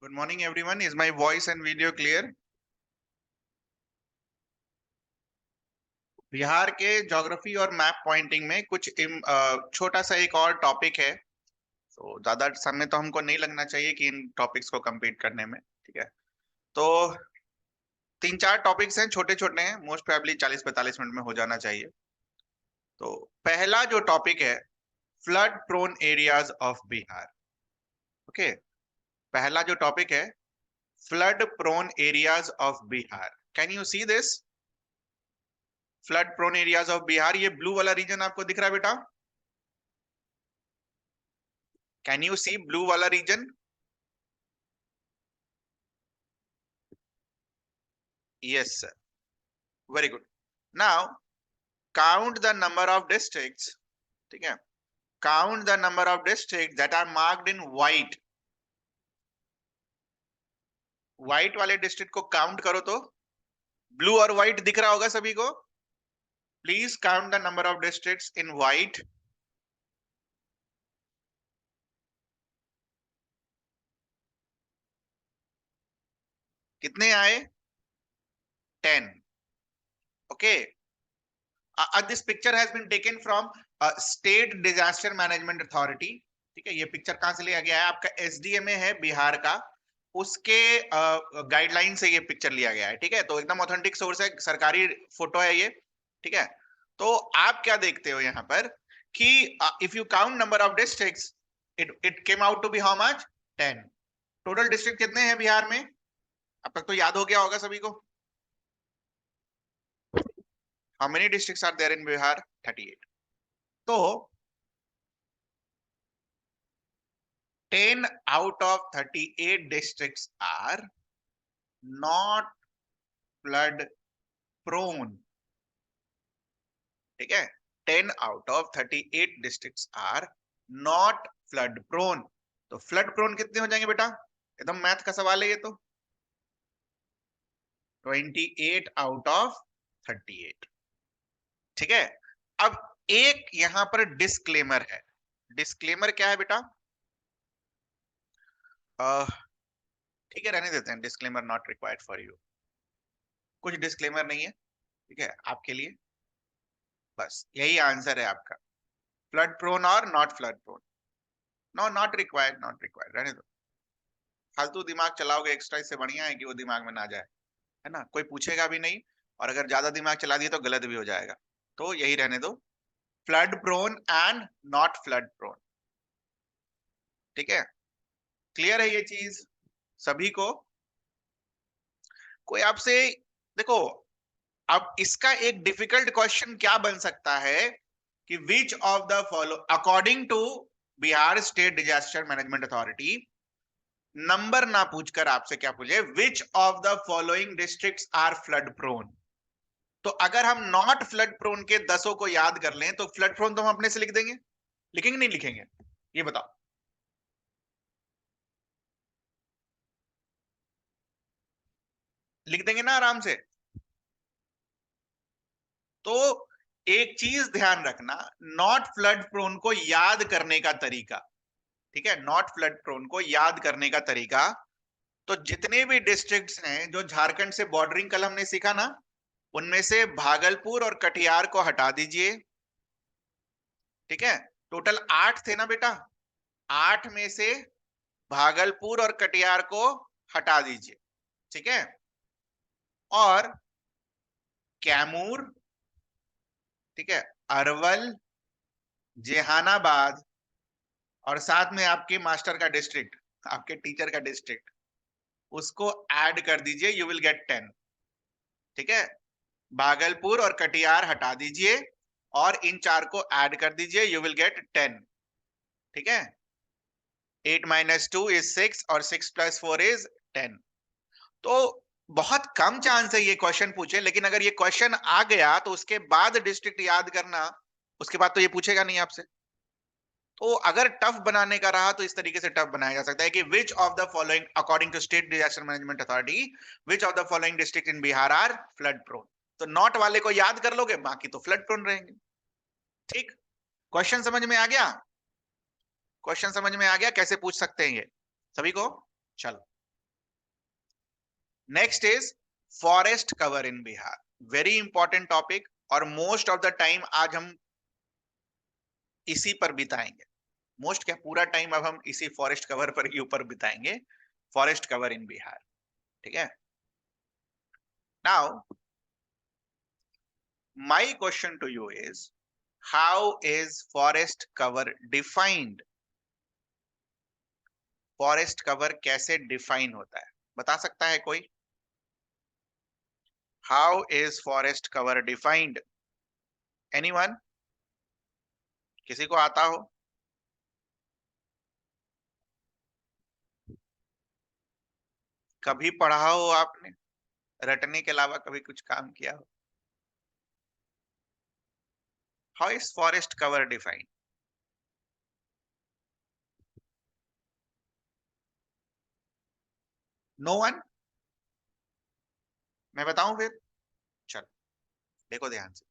Good morning, everyone. Is my voice and video clear? Bihar के geography और map pointing में कुछ छोटा सा एक और टॉपिक है। तो ज्यादा समय तो हमको नहीं लगना चाहिए कि इन टॉपिक्स को कंप्लीट करने में। ठीक है, तो 3-4 टॉपिक्स हैं, छोटे छोटे हैं, मोस्ट प्रोबेबली 40-45 मिनट में हो जाना चाहिए। तो पहला जो टॉपिक है, flood prone areas of Bihar. Okay, पहला जो टॉपिक है, flood prone areas of Bihar. Can you see this? Flood prone areas of Bihar, ये ब्लू वाला रीजन आपको दिख रहा है बेटा? कैन यू सी ब्लू वाला region? Yes sir, very good. Now count the number of districts. ठीक है, count the number of district that are marked in white. White वाले डिस्ट्रिक्ट को काउंट करो तो ब्लू और व्हाइट दिख रहा होगा सभी को। Please count the number of districts in white. कितने आए? 10। Okay, this picture has been taken from state disaster management authority. ठीक है, ये पिक्चर कहां से लिया गया है? आपका एसडीएमए है बिहार का, उसके गाइडलाइन से ये पिक्चर लिया गया है। ठीक है, तो एकदम ऑथेंटिक सोर्स है, सरकारी फोटो है ये। ठीक है, तो आप क्या देखते हो यहाँ पर कि if you count number of districts, it came out to be how much? 10। Total district कितने हैं बिहार में? अब तक तो याद हो गया होगा सभी को। How many districts are there in Bihar? 38। तो 10 out of 38 districts are not flood prone. ठीक है, 10 out of 38 districts are not flood prone. तो फ्लड प्रोन कितने हो जाएंगे बेटा? एकदम मैथ का सवाल है ये तो। 28 out of 38। ठीक है, अब एक यहां पर डिस्क्लेमर है। डिस्क्लेमर क्या है बेटा? ठीक है, रहने देते हैं, disclaimer not required for you. कुछ डिस्क्लेमर नहीं है, ठीक है, आपके लिए बस यही आंसर है आपका। फ्लड प्रोन और not flood prone. No, not required, not required, रहने दो। फालतू दिमाग चलाओगे एक्स्ट्रा, इससे बढ़िया है कि वो दिमाग में ना जाए, है ना? कोई पूछेगा भी नहीं, और अगर ज्यादा दिमाग चला दिए तो गलत भी हो जाएगा। तो यही रहने दो, flood prone and not flood prone. ठीक है, क्लियर है ये चीज सभी को? कोई आपसे, देखो, अब इसका एक डिफिकल्ट क्वेश्चन क्या बन सकता है कि which of the follow, according to Bihar state disaster management authority, number ना पूछकर आपसे क्या पूछे, which of the following districts are flood prone. तो अगर हम नॉट फ्लड प्रोन के 10 को याद कर लें तो फ्लड प्रोन तो हम अपने से लिख देंगे, लिखेंगे नहीं लिखेंगे? ये बताओ। लिख देंगे ना आराम से। तो एक चीज ध्यान रखना, नॉट फ्लड प्रोन को याद करने का तरीका। ठीक है, नॉट फ्लड प्रोन को याद करने का तरीका, तो जितने भी डिस्ट्रिक्ट्स हैं जो झारखंड से बॉर्डरिंग, कल हमने सीखा ना, उनमें से भागलपुर और कटिहार को हटा दीजिए। ठीक है, टोटल 8 थे ना बेटा, 8 में से भागलपुर और कटिहार को हटा दीजिए। ठीक है, और कैमूर, ठीक है, अरवल, जेहानाबाद, और साथ में आपके मास्टर का डिस्ट्रिक्ट, आपके टीचर का डिस्ट्रिक्ट, उसको ऐड कर दीजिए, यू विल गेट 10। ठीक है, भागलपुर और कटिहार हटा दीजिए और इन 4 को ऐड कर दीजिए, यू विल गेट 10। ठीक है, 8 - 2 is 6 और 6 + 4 is 10। तो बहुत कम चांस है ये क्वेश्चन पूछे, लेकिन अगर ये क्वेश्चन आ गया तो उसके बाद डिस्ट्रिक्ट याद करना, उसके बाद तो ये पूछेगा नहीं आपसे। तो अगर टफ बनाने का रहा तो इस तरीके से टफ बनाया जा सकता है कि which of the following, according to state disaster management authority, which of the following district in Bihar are flood prone. तो नॉट वाले को याद कर लोगे, बाकी तो फ्लड प्रोन रहेंगे। ठीक, क्वेश्चन समझ में आ गया? क्वेश्चन समझ में आ गया कैसे पूछ सकते हैं ये सभी को? चलो, next is forest cover in Bihar, very important topic, और मोस्ट ऑफ द टाइम आज हम इसी पर बिताएंगे। मोस्ट क्या, पूरा टाइम अब हम इसी फॉरेस्ट कवर पर ही ऊपर बिताएंगे, फॉरेस्ट कवर इन बिहार। ठीक है, now my question to you is, how is forest cover defined? Forest cover कैसे डिफाइन होता है, बता सकता है कोई? How is forest cover defined? Anyone? किसी को आता हो? कभी पढ़ा हो आपने, रटने के अलावा कभी कुछ काम किया हो? How is forest cover defined? No one? मैं बताऊं फिर? चलो देखो ध्यान से।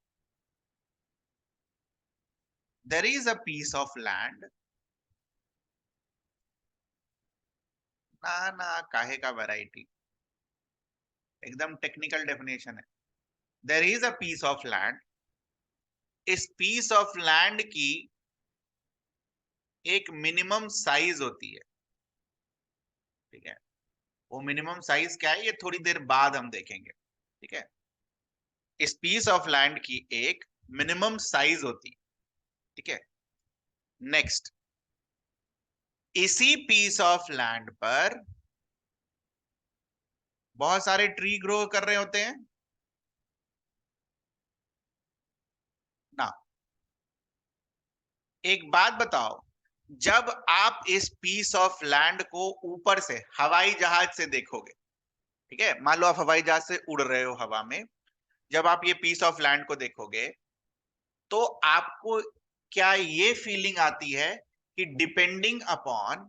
There is a piece of land, ना ना काहे का वैरायटी, एकदम टेक्निकल डेफिनेशन है। There is a piece of land, इस पीस ऑफ लैंड की एक मिनिमम साइज होती है। ठीक है, वो मिनिमम साइज क्या है ये थोड़ी देर बाद हम देखेंगे। ठीक है, इस पीस ऑफ लैंड की एक मिनिमम साइज होती है। ठीक है, नेक्स्ट, इसी पीस ऑफ लैंड पर बहुत सारे ट्री ग्रो कर रहे होते हैं ना। एक बात बताओ, जब आप इस पीस ऑफ लैंड को ऊपर से हवाई जहाज से देखोगे, ठीक है, मान लो आप हवाई जहाज से उड़ रहे हो हवा में, जब आप ये पीस ऑफ लैंड को देखोगे तो आपको क्या ये फीलिंग आती है कि depending upon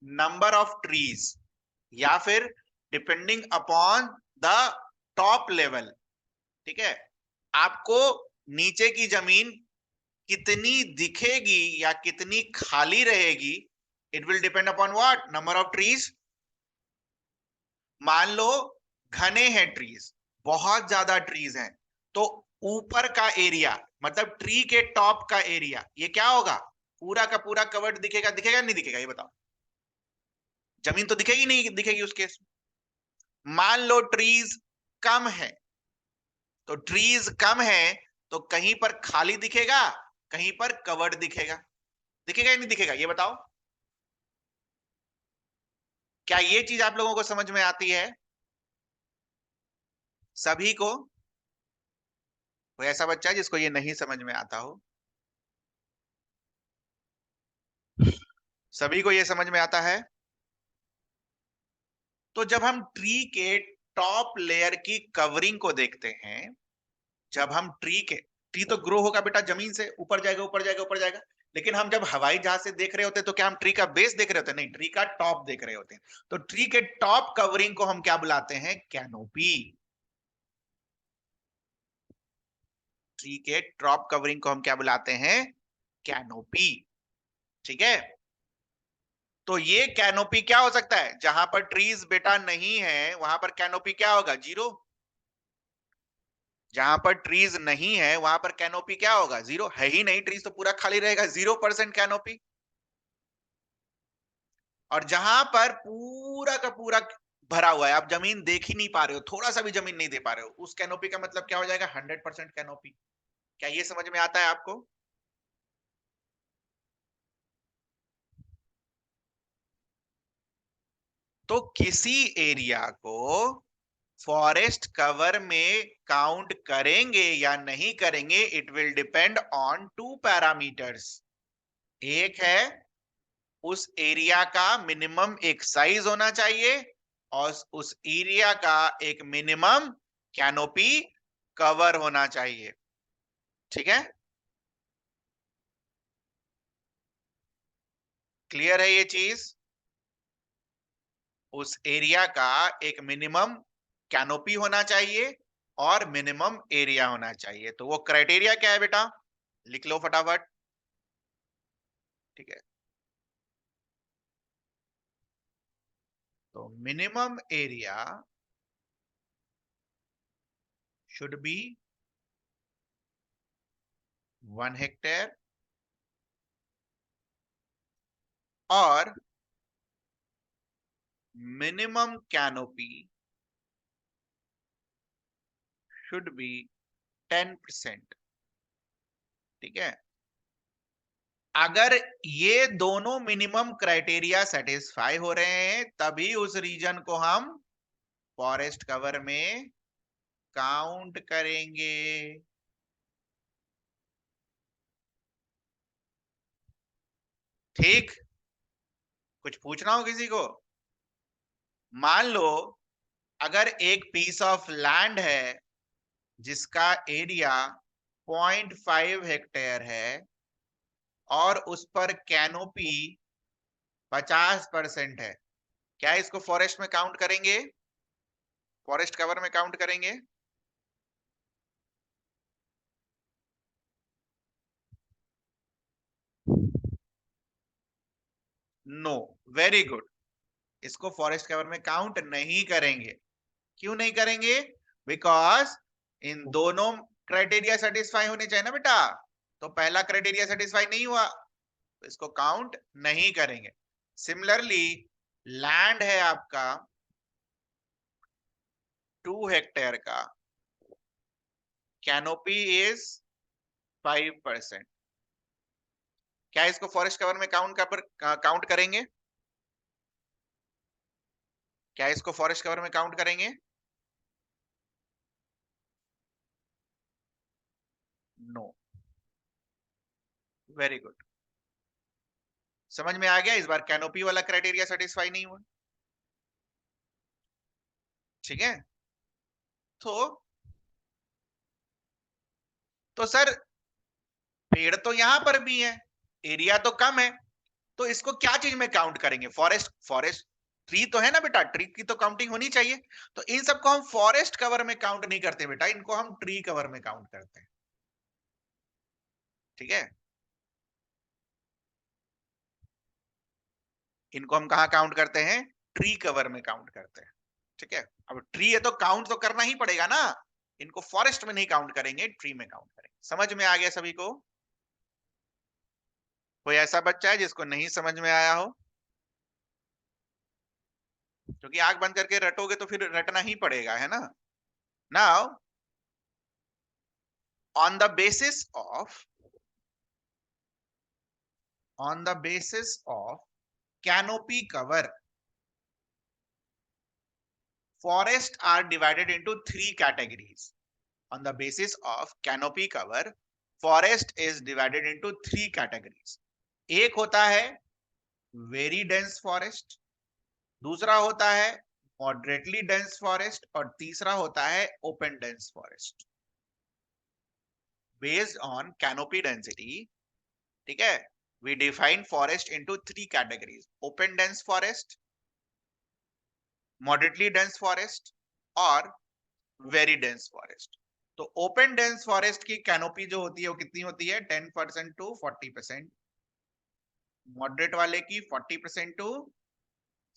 number of trees, या फिर depending upon the top level, ठीक है, आपको नीचे की जमीन कितनी दिखेगी या कितनी खाली रहेगी, it will depend upon what, number of trees. मान लो घने हैं ट्रीज, बहुत ज्यादा ट्रीज हैं, तो ऊपर का एरिया, मतलब ट्री के टॉप का एरिया, ये क्या होगा, पूरा का पूरा कवर्ड दिखेगा, दिखेगा नहीं दिखेगा, ये बताओ? जमीन तो दिखेगी नहीं दिखेगी उस केस में। मान लो ट्रीज कम है, तो ट्रीज कम है तो कहीं पर खाली दिखेगा, कहीं पर कवर्ड दिखेगा, दिखेगा या नहीं दिखेगा, ये बताओ? क्या ये चीज आप लोगों को समझ में आती है सभी को? कोई ऐसा बच्चा है जिसको ये नहीं समझ में आता हो? सभी को ये समझ में आता है? तो जब हम ट्री के टॉप लेयर की कवरिंग को देखते हैं, जब हम ट्री तो ग्रो होगा बेटा जमीन से, ऊपर जाएगा ऊपर जाएगा ऊपर जाएगा, लेकिन हम जब हवाई जहाज से देख रहे होते हैं तो क्या हम ट्री का बेस देख रहे होते हैं? नहीं, ट्री का टॉप देख रहे होते हैं। तो ट्री के टॉप कवरिंग को हम क्या बुलाते हैं? कैनोपी। ट्री के टॉप कवरिंग को हम क्या बुलाते हैं? कैनोपी। ठीक है, तो ये कैनोपी क्या हो सकता है? जहां पर ट्रीज बेटा नहीं है वहां पर कैनोपी क्या होगा? जीरो। जहां पर ट्रीज नहीं है वहां पर कैनोपी क्या होगा? जीरो। है ही नहीं ट्रीज तो पूरा खाली रहेगा, 0% कैनोपी। और जहां पर पूरा का पूरा भरा हुआ है, आप जमीन देख ही नहीं पा रहे हो, थोड़ा सा भी जमीन नहीं दे पा रहे हो, उस कैनोपी का मतलब क्या हो जाएगा? 100% कैनोपी। क्या ये समझ में आता है आपको? तो किसी एरिया को फॉरेस्ट कवर में काउंट करेंगे या नहीं करेंगे, it will depend on two parameters. एक है उस एरिया का मिनिमम एक साइज होना चाहिए, और उस एरिया का एक मिनिमम कैनोपी कवर होना चाहिए। ठीक है, क्लियर है ये चीज? उस एरिया का एक मिनिमम कैनोपी होना चाहिए और मिनिमम एरिया होना चाहिए। तो वो क्राइटेरिया क्या है बेटा? लिख लो फटाफट। ठीक है, तो minimum area should be 1 hectare और minimum canopy should be 10%। ठीक है, अगर ये दोनों मिनिमम क्राइटेरिया सेटिस्फाई हो रहे हैं तभी उस रीजन को हम फॉरेस्ट कवर में काउंट करेंगे। ठीक, कुछ पूछना हो किसी को? मान लो अगर एक पीस ऑफ लैंड है जिसका एरिया 0.5 हेक्टेयर है और उस पर कैनोपी 50% है, क्या इसको फॉरेस्ट में काउंट करेंगे? फॉरेस्ट कवर में काउंट करेंगे? नो, वेरी गुड, इसको फॉरेस्ट कवर में काउंट नहीं करेंगे। क्यों नहीं करेंगे? बिकॉज इन दोनों क्राइटेरिया सेटिस्फाई होने चाहिए ना बेटा, तो पहला क्राइटेरिया सेटिस्फाई नहीं हुआ तो इसको काउंट नहीं करेंगे। सिमिलरली लैंड है आपका 2 हेक्टेयर का, कैनोपी इज 5%, क्या इसको फॉरेस्ट कवर में काउंट करेंगे? क्या इसको फॉरेस्ट कवर में काउंट करेंगे? नो, वेरी गुड, समझ में आ गया। इस बार कैनोपी वाला क्राइटेरिया सेटिस्फाई नहीं हुआ। ठीक है, तो सर पेड़ तो यहां पर भी है, एरिया तो कम है, तो इसको क्या चीज में काउंट करेंगे? फॉरेस्ट फॉरेस्ट ट्री तो है ना बेटा, ट्री की तो काउंटिंग होनी चाहिए। तो इन सबको हम फॉरेस्ट कवर में काउंट नहीं करते बेटा, इनको हम ट्री कवर में काउंट करते हैं। ठीक है, इनको हम कहा काउंट करते हैं? ट्री कवर में काउंट करते हैं। ठीक है, अब ट्री है तो काउंट तो करना ही पड़ेगा ना, इनको फॉरेस्ट में नहीं काउंट करेंगे, ट्री में काउंट करेंगे। समझ में आ गया सभी को? कोई ऐसा बच्चा है जिसको नहीं समझ में आया हो? क्योंकि आंख बंद करके रटोगे तो फिर रटना ही पड़ेगा, है ना। Now on the basis of canopy cover, forests are divided into 3 categories. On the basis of canopy cover, forest is divided into 3 categories. एक होता है वेरी डेंस फॉरेस्ट, दूसरा होता है मॉडरेटली डेंस फॉरेस्ट और तीसरा होता है open dense forest. Based on canopy density, ठीक है, we define forest into 3 categories: open dense forest, moderately dense forest और वेरी डेंस फॉरेस्ट। तो ओपन डेंस फॉरेस्ट की कैनोपी जो होती है वो कितनी होती है? 10% टू 40%। मॉडरेट वाले की 40% टू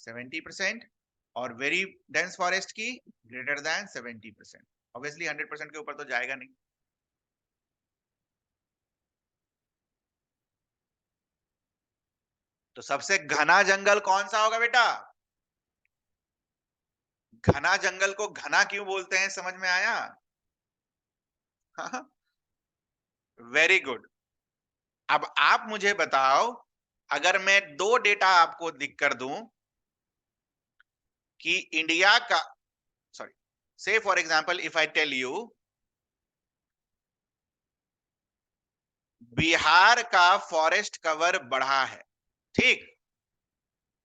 70% और वेरी डेंस फॉरेस्ट की ग्रेटर देन 70%। ऑब्वियसली 100% के ऊपर तो जाएगा नहीं। तो सबसे घना जंगल कौन सा होगा बेटा? घना जंगल को घना क्यों बोलते हैं, समझ में आया? Very good. अब आप मुझे बताओ, अगर मैं 2 डेटा आपको दिख कर दूं कि इंडिया का, सॉरी, से for example if I tell you Bihar का फॉरेस्ट कवर बढ़ा है, ठीक,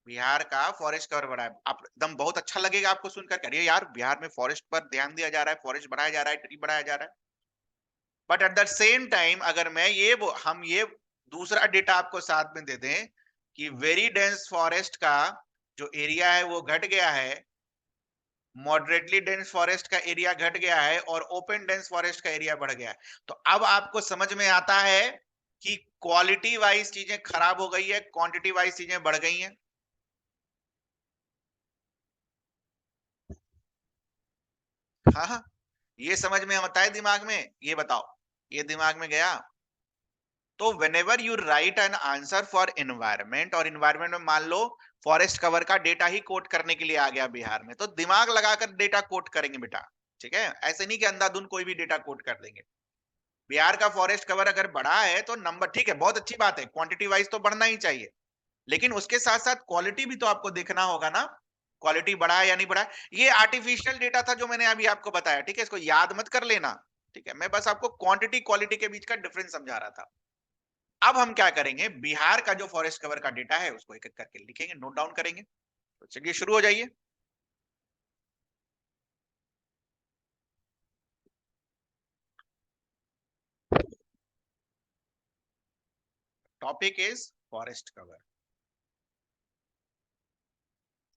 बिहार का फॉरेस्ट कवर बढ़ा है, आप एकदम बहुत अच्छा लगेगा आपको सुनकर, अरे यार बिहार में फॉरेस्ट पर ध्यान दिया जा रहा है, फॉरेस्ट बढ़ाया जा रहा है, ट्री बढ़ाया जा रहा है। But at the same time अगर मैं हम ये दूसरा डेटा आपको साथ में दे दें कि वेरी डेंस फॉरेस्ट का जो एरिया है वो घट गया है, मॉडरेटली डेंस फॉरेस्ट का एरिया घट गया है और ओपन डेंस फॉरेस्ट का एरिया बढ़ गया है, तो अब आपको समझ में आता है कि क्वालिटी वाइज चीजें खराब हो गई है, क्वांटिटी वाइज चीजें बढ़ गई हैं। हाँ हाँ, ये समझ में आता है दिमाग में? ये बताओ, ये दिमाग में गया? तो whenever you right an answer for environment, और एनवायरनमेंट में मान लो फॉरेस्ट कवर का डेटा ही कोट करने के लिए आ गया बिहार में, तो दिमाग लगाकर डेटा कोट करेंगे बेटा। ठीक है, ऐसे नहीं कि अंधाधुंध कोई भी डेटा कोट कर देंगे। बिहार का फॉरेस्ट कवर अगर बढ़ा है तो नंबर ठीक है, बहुत अच्छी बात है, क्वांटिटी वाइज तो बढ़ना ही चाहिए, लेकिन उसके साथ साथ क्वालिटी भी तो आपको देखना होगा ना। क्वालिटी बढ़ा है या नहीं बढ़ा है? ये आर्टिफिशियल डेटा था जो मैंने अभी आपको बताया, ठीक है, इसको याद मत कर लेना। ठीक है, मैं बस आपको क्वांटिटी क्वालिटी के बीच का डिफरेंस समझा रहा था। अब हम क्या करेंगे, बिहार का जो फॉरेस्ट कवर का डेटा है उसको एक एक करके लिखेंगे, नोट डाउन करेंगे। तो चलिए शुरू हो जाइए। Topic is forest cover.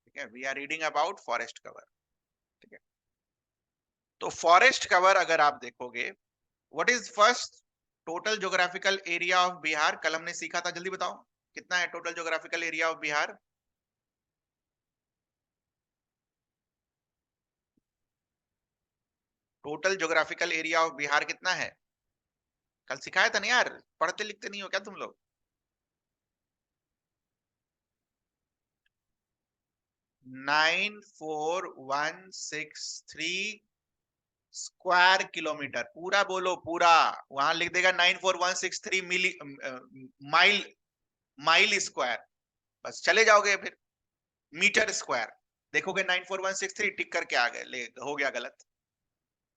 ठीक है, we are reading about forest cover. ठीक है, तो फॉरेस्ट कवर अगर आप देखोगे, what is first total geographical area of Bihar, कल हमने सीखा था, जल्दी बताओ कितना है total geographical area of Bihar? Total geographical area of Bihar कितना है? कल सिखाया था ना यार, पढ़ते लिखते नहीं हो क्या तुम लोग? 94,163 स्क्वायर किलोमीटर। पूरा बोलो पूरा। वहां लिख देगा 94,163 मिली माइल, माइल स्क्वायर, बस चले जाओगे फिर मीटर स्क्वायर, देखोगे 94,163 टिक करके आ गए, ले हो गया गलत।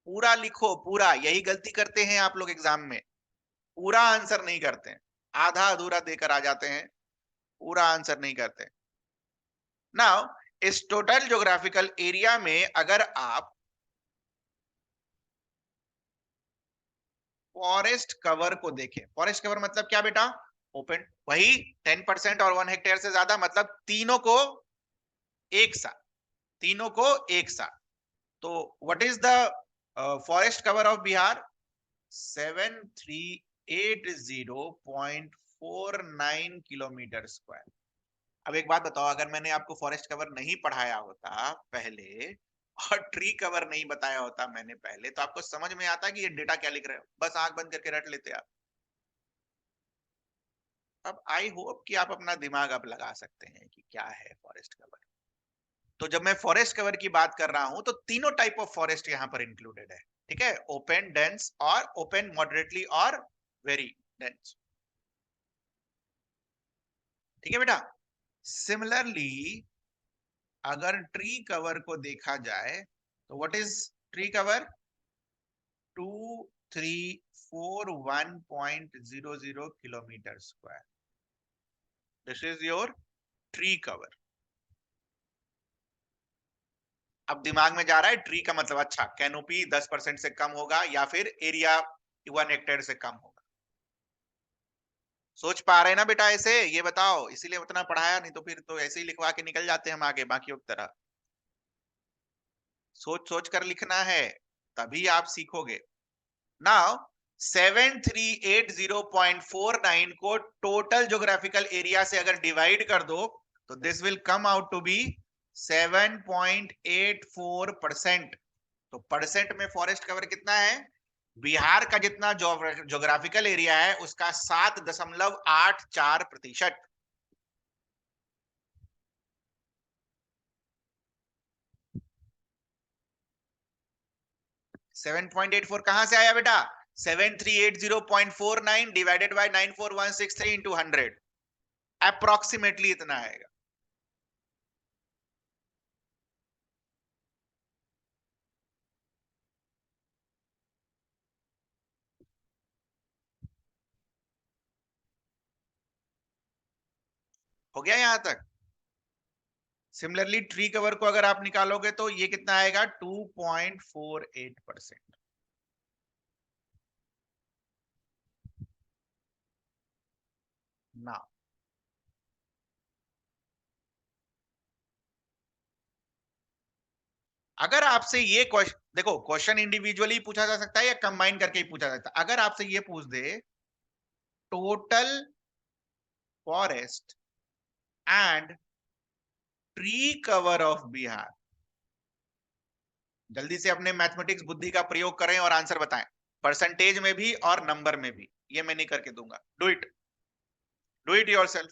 पूरा लिखो पूरा, यही गलती करते हैं आप लोग एग्जाम में, पूरा आंसर नहीं करते हैं, आधा अधूरा देकर आ जाते हैं, पूरा आंसर नहीं करते। नाउ इस टोटल ज्योग्राफिकल एरिया में अगर आप फॉरेस्ट कवर को देखें, फॉरेस्ट कवर मतलब क्या बेटा? ओपन, वही 10% और 1 हेक्टेयर से ज्यादा, मतलब तीनों को एक साथ, तीनों को एक साथ। तो what is the forest cover of Bihar? 7380.49 kilometre square. अब एक बात बताओ, अगर मैंने आपको फॉरेस्ट कवर नहीं पढ़ाया होता पहले, और ट्री कवर नहीं बताया होता मैंने पहले, तो आपको समझ में आता कि ये डेटा क्या लिख रहे हो? बस आंख बंद करके रट लेते आप। अब आई होप कि आप अपना दिमाग अब लगा सकते हैं कि क्या है फॉरेस्ट कवर। तो जब मैं फॉरेस्ट कवर की बात कर रहा हूं तो तीनों टाइप ऑफ फॉरेस्ट यहां पर इंक्लूडेड है। ठीक है, ओपन, डेंस और ओपन मॉडरेटली और वेरी डेंस। ठीक है बेटा। सिमिलरली अगर ट्री कवर को देखा जाए तो what is tree cover? 2341.00 kilometre square, this is your tree cover. अब दिमाग में जा रहा है ट्री का मतलब, अच्छा कैनोपी 10% से कम होगा या फिर एरिया 1 हेक्टेयर से कम होगा। सोच पा रहे हैं ना बेटा ऐसे? ये बताओ, इसीलिए उतना पढ़ाया, नहीं तो फिर तो ऐसे ही लिखवा के निकल जाते हैं हम आगे बाकियों की तरह। सोच सोच कर लिखना है, तभी आप सीखोगे। नाउ 7380.49 को टोटल ज्योग्राफिकल एरिया से अगर डिवाइड कर दो तो this will come out to be 7.84%। तो परसेंट में फॉरेस्ट कवर कितना है? बिहार का जितना ज्योग्राफिकल एरिया है उसका 7.84%। 7.84 कहां से आया बेटा? 7380.49 डिवाइडेड बाय 94,163 इंटू 100, अप्रोक्सीमेटली इतना आएगा। हो गया यहां तक? सिमिलरली ट्री कवर को अगर आप निकालोगे तो ये कितना आएगा? 2.48%। ना, अगर आपसे ये क्वेश्चन देखो, क्वेश्चन इंडिविजुअली पूछा जा सकता है या कंबाइन करके ही पूछा जा सकता है। अगर आपसे ये पूछ दे total forest and tree cover of Bihar, जल्दी से अपने मैथमेटिक्स बुद्धि का प्रयोग करें और आंसर बताएं, परसेंटेज में भी और नंबर में भी। ये मैं नहीं करके दूंगा। Do it yourself.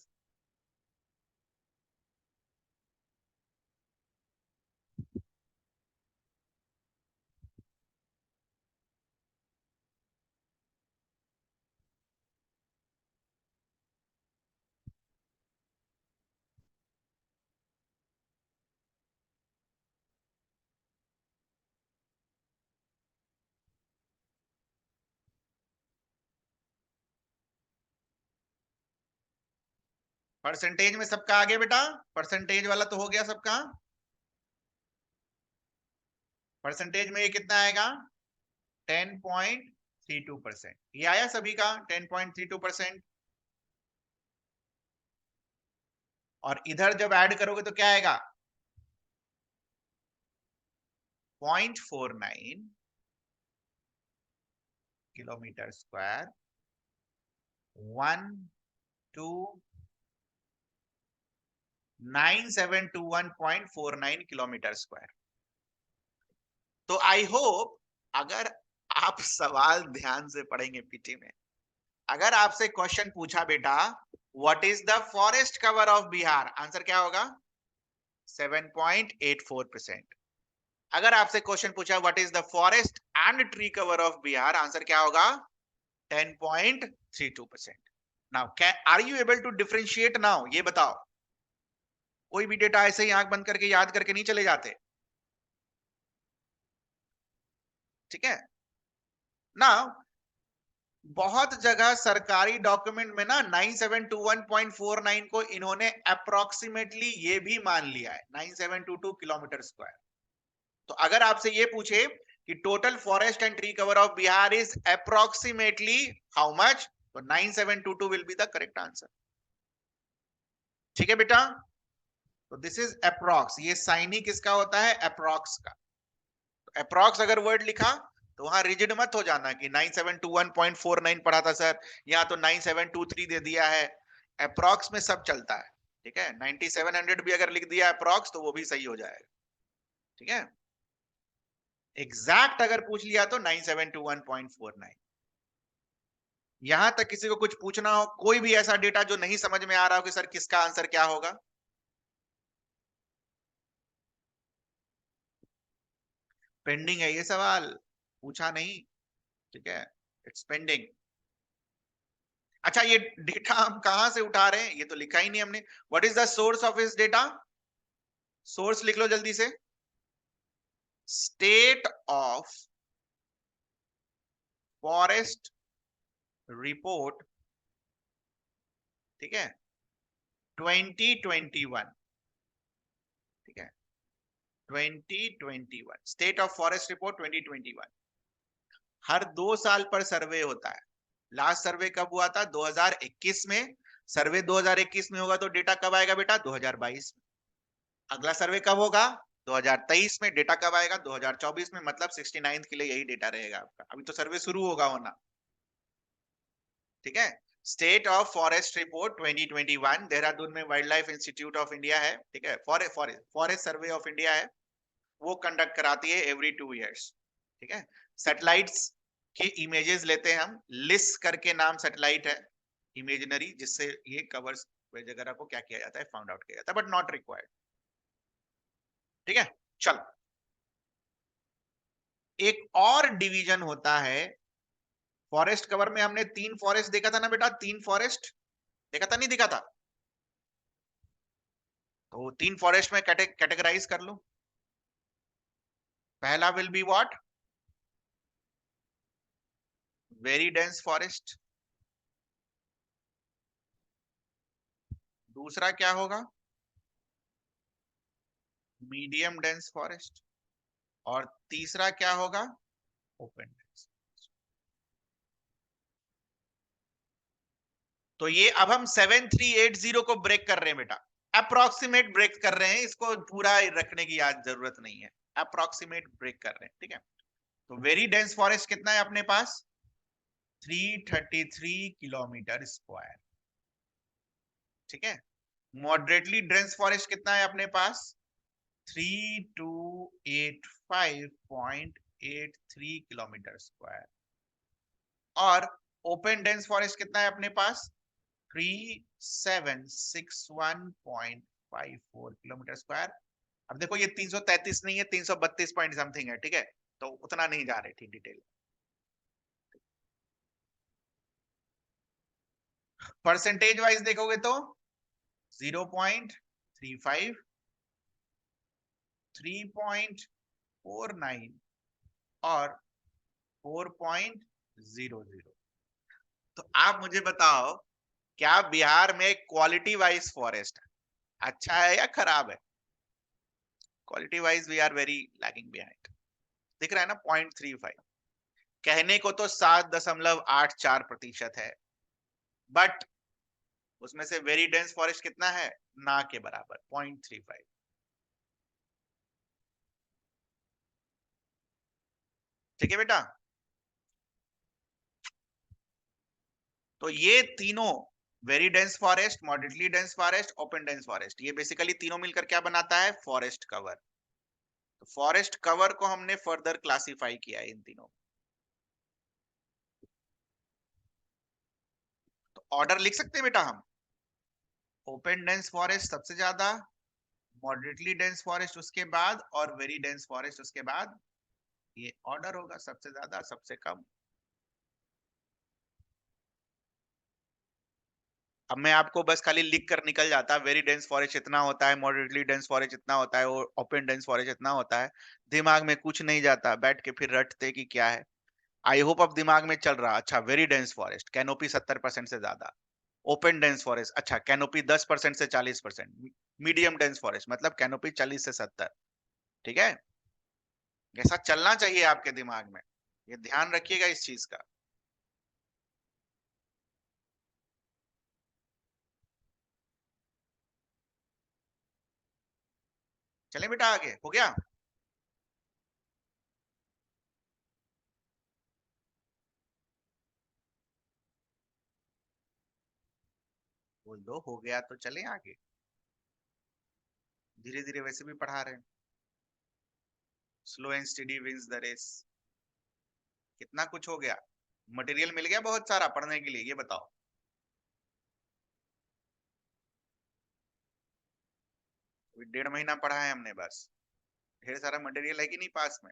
परसेंटेज में सबका आगे बेटा, परसेंटेज वाला तो हो गया सबका। परसेंटेज में ये कितना आएगा? 10.32%। ये आया सभी का 10.32%। और इधर जब ऐड करोगे तो क्या आएगा? 0.49 किलोमीटर स्क्वायर, 9721.49 किलोमीटर स्क्वायर। तो आई होप अगर आप सवाल ध्यान से पढ़ेंगे पीटी में, अगर आपसे क्वेश्चन पूछा बेटा what is the forest cover of Bihar, answer क्या होगा? 7.84%। अगर आपसे क्वेश्चन पूछा what is the forest and tree cover of Bihar, answer क्या होगा? 10.32%। Now are you able to differentiate now? ये बताओ, कोई भी डेटा ऐसे ही आंख बंद करके याद करके नहीं चले जाते, ठीक है ना? बहुत जगह सरकारी डॉक्यूमेंट में ना 9721.49 को इन्होंने अप्रोक्सीमेटली ये भी मान लिया है 9722 किलोमीटर स्क्वायर। तो अगर आपसे ये पूछे कि total forest and tree cover of Bihar is approximately how much, तो 9722 will be the correct answer. ठीक है बेटा? तो दिस इज अप्रोक्स। ये साइन ही किसका होता है? अप्रोक्स का। अप्रॉक्स अगर वर्ड लिखा तो वहां रिजिड मत हो जाना कि 9721.49 पढ़ा था सर, यहाँ तो 9723 दे दिया है। अप्रॉक्स में सब चलता है, ठीक है? 9700 भी अगर लिख दिया अप्रॉक्स तो वो भी सही हो जाएगा, ठीक है? एग्जैक्ट अगर पूछ लिया तो 9721.49। यहां तक किसी को कुछ पूछना हो, कोई भी ऐसा डेटा जो नहीं समझ में आ रहा हो कि सर किसका आंसर क्या होगा? पेंडिंग है ये सवाल, पूछा नहीं, ठीक है? It's pending. अच्छा, ये डेटा हम कहां से उठा रहे हैं? ये तो लिखा ही नहीं हमने। What is the source of इस डेटा? सोर्स लिख लो जल्दी से। स्टेट ऑफ फॉरेस्ट रिपोर्ट, ठीक है, 2021, ठीक है, 2021 स्टेट ऑफ फॉरेस्ट रिपोर्ट 2021। हर 2 साल पर सर्वे होता है। लास्ट सर्वे कब हुआ था? 2021 में। सर्वे 2021 में होगा तो डेटा कब आएगा बेटा? 2022 में। अगला सर्वे कब होगा? 2023 में। डेटा कब आएगा? 2024 में। मतलब 69th के लिए यही डेटा रहेगा आपका। अभी तो सर्वे शुरू होगा होना, ठीक है? State of forest report 2021 Dehradun में wildlife institute of India है, ठीक है? फॉरेस्ट सर्वे ऑफ इंडिया है, वो कंडक्ट कराती है एवरी 2 years, ठीक है? सैटेलाइट्स की इमेजेस लेते हैं हम। लिस करके नाम सैटेलाइट है, इमेजिनरी, जिससे ये कवर्स वगैरह को क्या किया जाता है? फाउंड आउट किया जाता है, बट नॉट रिक्वायर्ड, ठीक है? चलो, एक और डिवीजन होता है फॉरेस्ट कवर में। हमने 3 फॉरेस्ट देखा था ना बेटा? 3 फॉरेस्ट देखा था, नहीं देखा था? तो 3 फॉरेस्ट में कैटेगराइज कर लो। पहला will be what? Very dense forest. दूसरा क्या होगा? Medium dense forest. और तीसरा क्या होगा? Open dense. तो ये अब हम 7380 को ब्रेक कर रहे हैं बेटा। अप्रोक्सीमेट ब्रेक कर रहे हैं, इसको पूरा रखने की याद जरूरत नहीं है। अप्रोक्सीमेट ब्रेक कर रहे हैं, ठीक है? तो वेरी डेंस फॉरेस्ट कितना है अपने पास? 333 किलोमीटर स्क्वायर, ठीक है? मॉडरेटली डेंस फॉरेस्ट कितना है अपने पास? 3285.83 किलोमीटर स्क्वायर। और ओपन डेंस फॉरेस्ट कितना है अपने पास? 3761.54 किलोमीटर स्क्वायर। अब देखो ये 333 नहीं है, 332 पॉइंट समथिंग है, ठीक है, तो उतना नहीं जा रहे, ठीक डिटेल। परसेंटेज वाइज देखोगे तो 0.35, 3.49 और 4.00। तो आप मुझे बताओ, क्या बिहार में क्वालिटी वाइज फॉरेस्ट अच्छा है या खराब है? Quality wise we are very lagging behind. दिख रहा है ना, 0.35। कहने को तो 7.84% है, बट उसमें से वेरी डेंस फॉरेस्ट कितना है? ना के बराबर, 0.35। ठीक है बेटा। तो ये तीनों, very dense forest, moderately dense forest, open dense forest, ये बेसिकली तीनों मिलकर क्या बनाता है? Forest cover. तो फॉरेस्ट कवर को हमने फर्दर क्लासिफाई किया है इन तीनों। तो ऑर्डर लिख सकते हैं बेटा हम, ओपन डेंस फॉरेस्ट सबसे ज्यादा, मॉडरेटली डेंस फॉरेस्ट उसके बाद, और वेरी डेंस फॉरेस्ट उसके बाद। ये ऑर्डर होगा, सबसे ज्यादा सबसे कम। अब मैं आपको बस खाली लिख कर निकल जाता, वेरी डेंस फॉरेस्ट इतना होता है, मॉडरेटली डेंस फॉरेस्ट इतना होता है, और ओपन डेंस फॉरेस्ट इतना होता है, दिमाग में कुछ नहीं जाता, बैठ के फिर रटते कि क्या है। आई होप अब दिमाग में चल रहा, अच्छा वेरी डेंस फॉरेस्ट कैनोपी 70% से ज्यादा, ओपन डेंस फॉरेस्ट अच्छा कैनोपी 10% से 40%, मीडियम डेंस फॉरेस्ट मतलब कैनोपी 40 से 70। ठीक है, ऐसा चलना चाहिए आपके दिमाग में, ये ध्यान रखिएगा इस चीज का। चले बेटा आगे, हो गया? बोल दो हो गया तो चले आगे, धीरे धीरे वैसे भी पढ़ा रहे हैं। Slow and study wins the race. कितना कुछ हो गया, मटेरियल मिल गया बहुत सारा पढ़ने के लिए, ये बताओ। 1.5 महीना पढ़ा है हमने बस, ढेर सारा मटेरियल है कि नहीं पास में?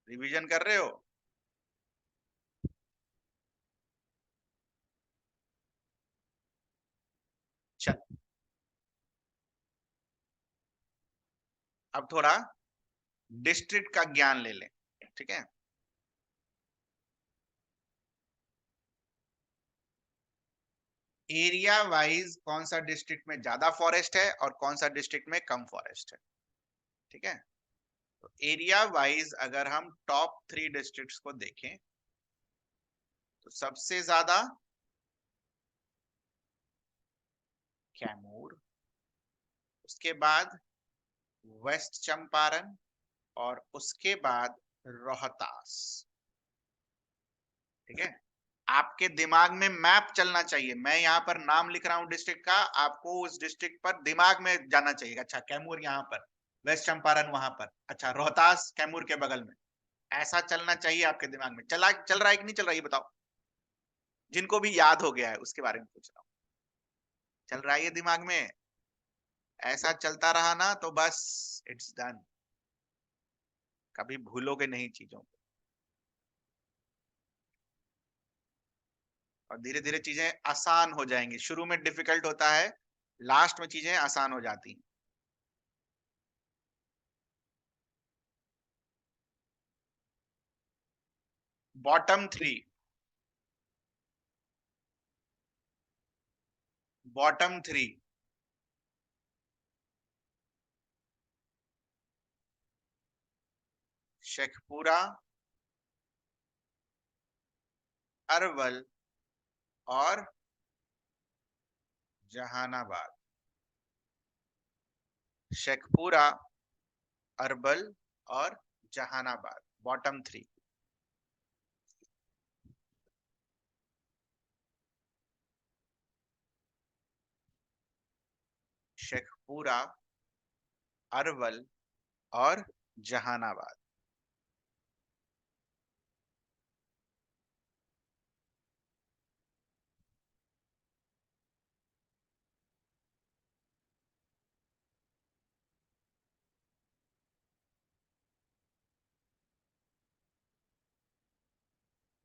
रिवीजन कर रहे हो? चल, अब थोड़ा डिस्ट्रिक्ट का ज्ञान ले लें, ठीक है। एरिया वाइज कौन सा डिस्ट्रिक्ट में ज्यादा फॉरेस्ट है और कौन सा डिस्ट्रिक्ट में कम फॉरेस्ट है, ठीक है। तो एरिया वाइज अगर हम टॉप 3 डिस्ट्रिक्ट्स को देखें, तो सबसे ज्यादा कैमूर, उसके बाद वेस्ट चंपारण, और उसके बाद रोहतास। ठीक है, आपके दिमाग में मैप चलना चाहिए, मैं यहाँ पर नाम लिख रहा हूँ डिस्ट्रिक्ट का, आपको उस डिस्ट्रिक्ट पर दिमाग में जाना चाहिए। अच्छा कैमूर यहाँ पर, वेस्ट चंपारण वहां पर, अच्छा रोहतास कैमूर के बगल में, ऐसा चलना चाहिए आपके दिमाग में। चल रहा है कि नहीं चल रहा है, ये बताओ। जिनको भी याद हो गया है उसके बारे में पूछ रहा हूँ, चल रहा है ये दिमाग में? ऐसा चलता रहा ना तो बस इट्स डन, कभी भूलोगे नहीं चीजों को। और धीरे धीरे चीजें आसान हो जाएंगी, शुरू में डिफिकल्ट होता है, लास्ट में चीजें आसान हो जाती हैं। बॉटम 3, बॉटम 3, शेखपुरा, अरवल और जहानाबाद। शेखपुरा, अरवल और जहानाबाद, बॉटम 3। शेखपुरा, अरवल और जहानाबाद।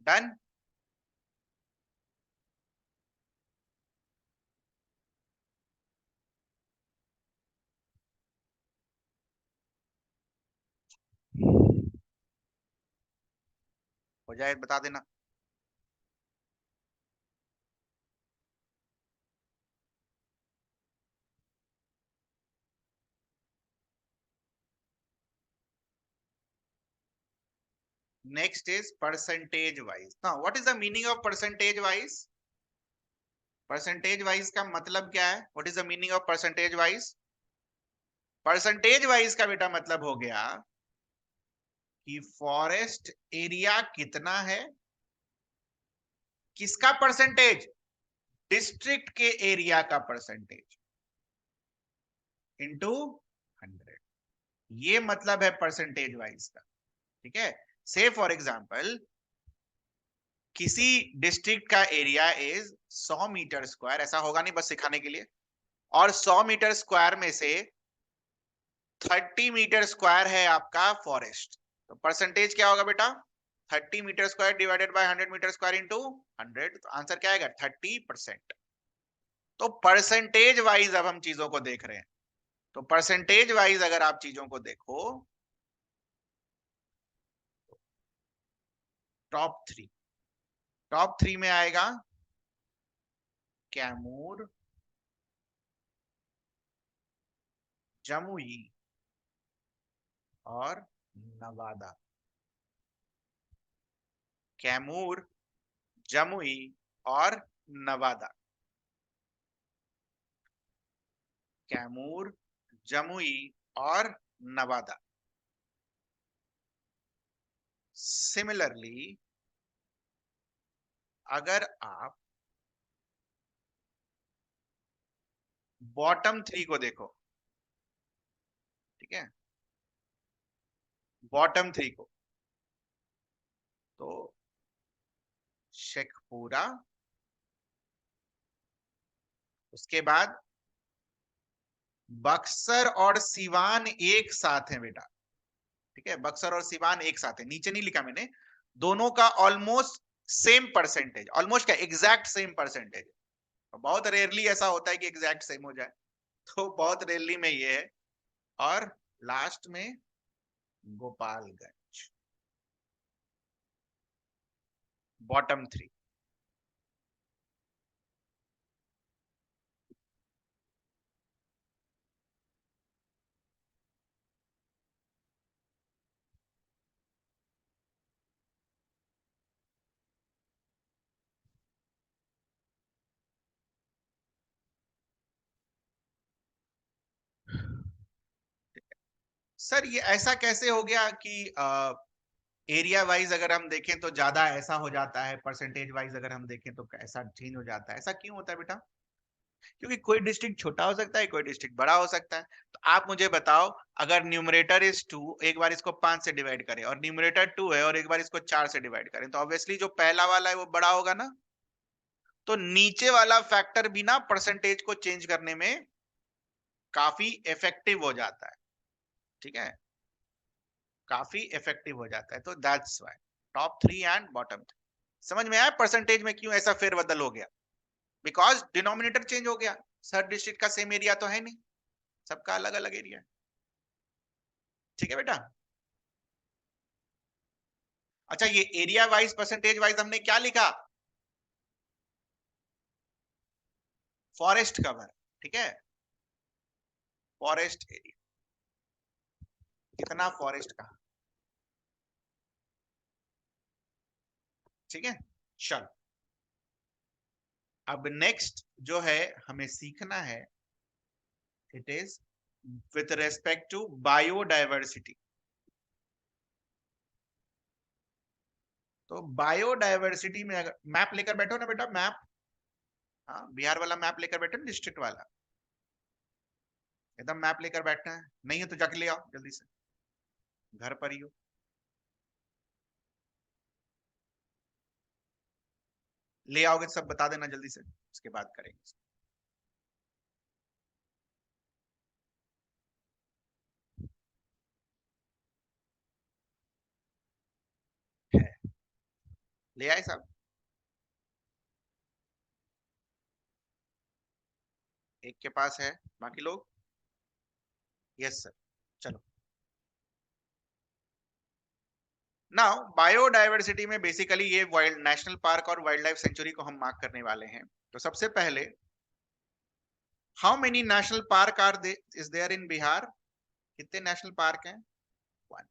डन। हो जाए बता देना। Next is percentage wise. Now what is the meaning of percentage wise? Percentage wise का मतलब क्या है? What is the meaning of percentage wise? Percentage wise का बेटा मतलब हो गया कि फॉरेस्ट एरिया कितना है, किसका परसेंटेज? डिस्ट्रिक्ट के एरिया का परसेंटेज इनटू 100। ये मतलब है परसेंटेज वाइज का। ठीक है। से फॉर एग्जांपल किसी डिस्ट्रिक्ट का एरिया इज 100 मीटर स्क्वायर, ऐसा होगा नहीं बस सिखाने के लिए, और 100 मीटर स्क्वायर में से 30 मीटर स्क्वायर है आपका फॉरेस्ट, तो परसेंटेज क्या होगा बेटा? 30 metre square divided by 100 metre square into 100, तो आंसर क्या आएगा? 30%। तो परसेंटेज वाइज अब हम चीजों को देख रहे हैं। तो परसेंटेज वाइज अगर आप चीजों को देखो, टॉप थ्री, टॉप थ्री में आएगा कैमूर, जमुई और नवादा। कैमूर, जमुई और नवादा। कैमूर, जमुई और नवादा। सिमिलरली अगर आप बॉटम थ्री को देखो, ठीक है, बॉटम थ्री को, तो शेखपुरा, उसके बाद बक्सर और सिवान एक साथ है बेटा। ठीक है, बक्सर और सिवान एक साथ है, नीचे नहीं लिखा मैंने। दोनों का ऑलमोस्ट सेम परसेंटेज, ऑलमोस्ट क्या, एग्जैक्ट सेम परसेंटेज। बहुत रेयरली ऐसा होता है कि एग्जैक्ट सेम हो जाए, तो बहुत रेयरली में ये है। और लास्ट में गोपालगंज, बॉटम थ्री। सर ये ऐसा कैसे हो गया कि एरिया वाइज अगर हम देखें तो ज्यादा ऐसा हो जाता है, परसेंटेज वाइज अगर हम देखें तो ऐसा चेंज हो जाता है? ऐसा क्यों होता है बेटा? क्योंकि कोई डिस्ट्रिक्ट छोटा हो सकता है, कोई डिस्ट्रिक्ट बड़ा हो सकता है। तो आप मुझे बताओ, अगर न्यूमरेटर इज 2, एक बार इसको 5 से डिवाइड करें, और न्यूमरेटर 2 है और एक बार इसको 4 से डिवाइड करें, तो ऑब्वियसली जो पहला वाला है वो बड़ा होगा ना। तो नीचे वाला फैक्टर भी ना परसेंटेज को चेंज करने में काफी इफेक्टिव हो जाता है। ठीक है, काफी इफेक्टिव हो जाता है। तो that's why top three and bottom three. समझ में आया परसेंटेज में क्यों ऐसा फेरबदल हो गया? बिकॉज डिनोमिनेटर चेंज हो गया। सर डिस्ट्रिक्ट का सेम एरिया तो है नहीं, सबका अलग अलग एरिया है। ठीक है बेटा। अच्छा, ये एरिया वाइज परसेंटेज वाइज हमने क्या लिखा? Forest cover. ठीक है, फॉरेस्ट एरिया, कितना फॉरेस्ट का। ठीक है, चल अब नेक्स्ट जो है हमें सीखना है, it is with respect to biodiversity. तो बायोडायवर्सिटी में अगर मैप लेकर बैठो ना बेटा, मैप, हाँ बिहार वाला मैप लेकर बैठो, डिस्ट्रिक्ट वाला। एकदम मैप लेकर बैठना है, नहीं है तो जाके ले आओ जल्दी से, घर पर ही हो। ले आओगे तो सब बता देना जल्दी से, उसके बाद करेंगे। है, ले आए सब? एक के पास है, बाकी लोग? यस सर, चलो। नाउ बायोडायवर्सिटी में बेसिकली ये वाइल्ड नेशनल पार्क और वाइल्ड लाइफ सेंचुरी को हम मार्क करने वाले हैं। तो सबसे पहले, how many national park are they is there in Bihar? कितने नेशनल पार्क हैं? 1।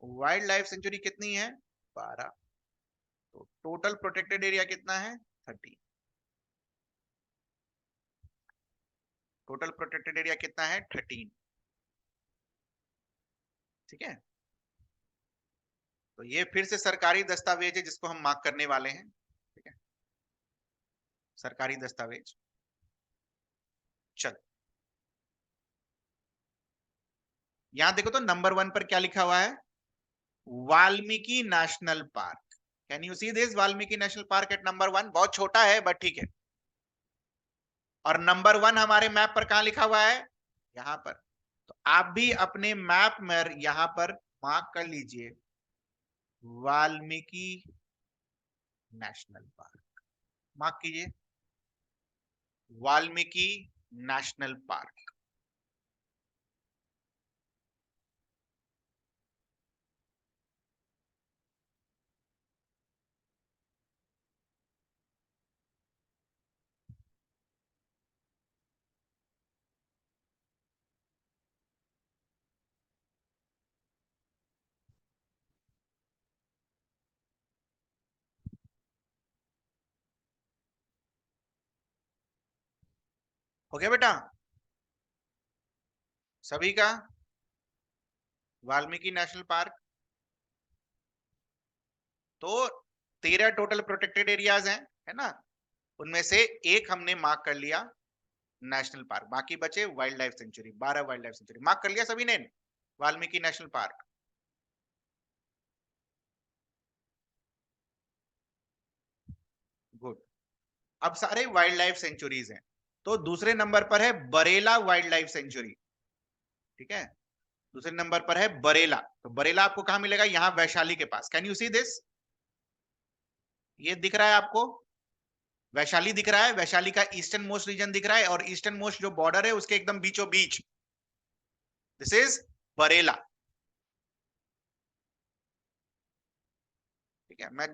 वाइल्ड लाइफ सेंचुरी कितनी है? 12। तो टोटल प्रोटेक्टेड एरिया कितना है? 30। टोटल प्रोटेक्टेड एरिया कितना है? 13। ठीक है, तो ये फिर से सरकारी दस्तावेज है जिसको हम मार्क करने वाले हैं। ठीक है, सरकारी दस्तावेज। चल, यहां देखो तो नंबर 1 पर क्या लिखा हुआ है? Valmiki national park. Can you see this? Valmiki national park at number 1। बहुत छोटा है बट ठीक है। और नंबर 1 हमारे मैप पर कहां लिखा हुआ है? यहां पर। तो आप भी अपने मैप में यहां पर मार्क कर लीजिए, वाल्मीकि नेशनल पार्क। मार्क कीजिए, वाल्मीकि नेशनल पार्क। हो गया बेटा सभी का? Valmiki national park. तो 13 टोटल प्रोटेक्टेड एरियाज हैं, है ना? उनमें से एक हमने मार्क कर लिया नेशनल पार्क, बाकी बचे wild life sanctuary. 12 wild life sanctuary mark कर लिया सभी ने, वाल्मीकि नेशनल पार्क। गुड। अब सारे वाइल्ड लाइफ सेंचुरीज हैं। तो दूसरे नंबर पर है बरेला वाइल्ड लाइफ सेंचुरी। ठीक है, दूसरे नंबर पर है बरेला। तो बरेला आपको कहां मिलेगा? यहां वैशाली के पास। Can you see this? ये दिख रहा है आपको? वैशाली दिख रहा है, वैशाली का ईस्टर्न मोस्ट रीजन दिख रहा है, और ईस्टर्न मोस्ट जो बॉर्डर है उसके एकदम बीचों बीच, दिस इज बरेला। ठीक है, मैं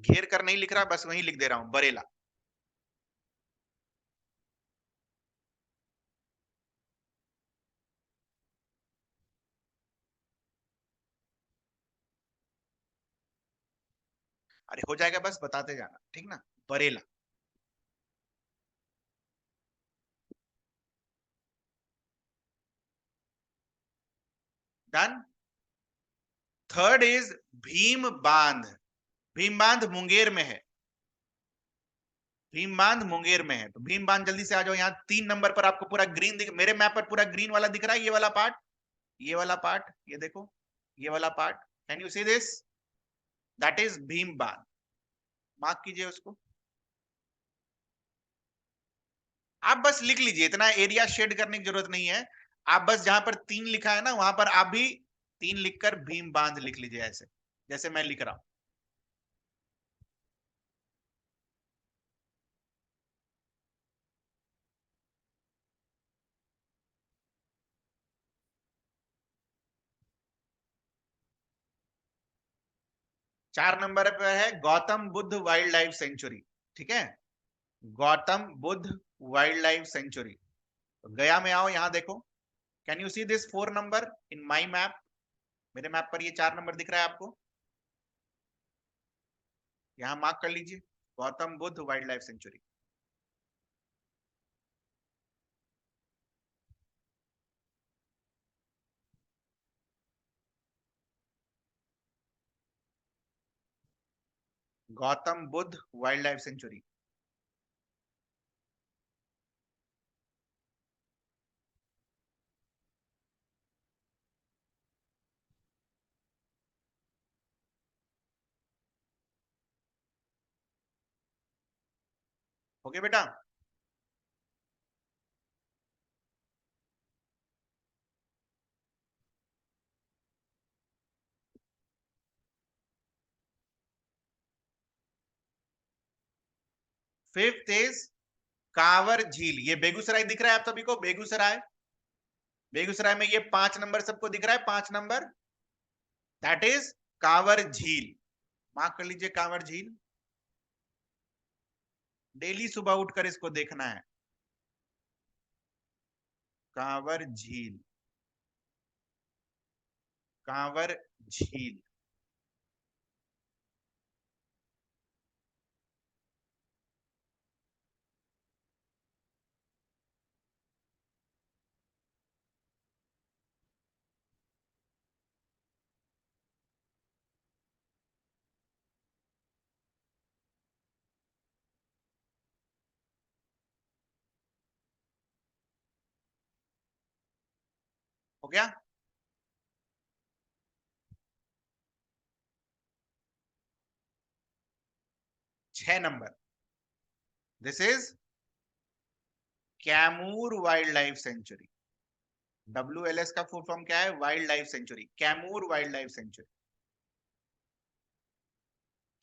घेर कर नहीं लिख रहा, बस वही लिख दे रहा हूं, बरेला। अरे हो जाएगा, बस बताते जाना, ठीक ना? Barela. Done. Third is Bhim Bandh. Bhim बांध मुंगेर में है। भीम बांध मुंगेर में है। तो भीम बांध जल्दी से आ जाओ यहाँ। 3 नंबर पर आपको पूरा ग्रीन दिख, मेरे मैप पर पूरा ग्रीन वाला दिख रहा है, ये वाला पार्ट, ये वाला पार्ट, ये देखो, ये वाला part. Can you see this? That is Bhim बांध। मार्क कीजिए उसको। आप बस लिख लीजिए, इतना एरिया शेड करने की जरूरत नहीं है। आप बस जहां पर 3 लिखा है ना, वहां पर आप भी 3 लिखकर भीम बांध लिख लीजिए, ऐसे जैसे मैं लिख रहा हूं। 4 नंबर पर है Gautam Buddha wild life sanctuary. ठीक है, Gautam Buddha wild life sanctuary. तो गया में आओ, यहां देखो। Can you see this 4 number in my map? मेरे मैप पर ये 4 नंबर दिख रहा है आपको? यहां मार्क कर लीजिए, Gautam Buddha wild life sanctuary. Gautam Buddha wild life sanctuary. Okay बेटा। फिफ्थ इज कांवर झील। ये बेगूसराय दिख रहा है आप सभी को, बेगूसराय। बेगूसराय में ये 5 नंबर सबको दिख रहा है, 5 नंबर, दैट इज कांवर झील। मार्क कर लीजिए कांवर झील। डेली सुबह उठकर इसको देखना है, कांवर झील, कांवर झील। हो गया? 6 number, this is Kaimur wild life sanctuary. WLS का फुल फॉर्म क्या है? Wild life sanctuary, Kaimur wild life sanctuary,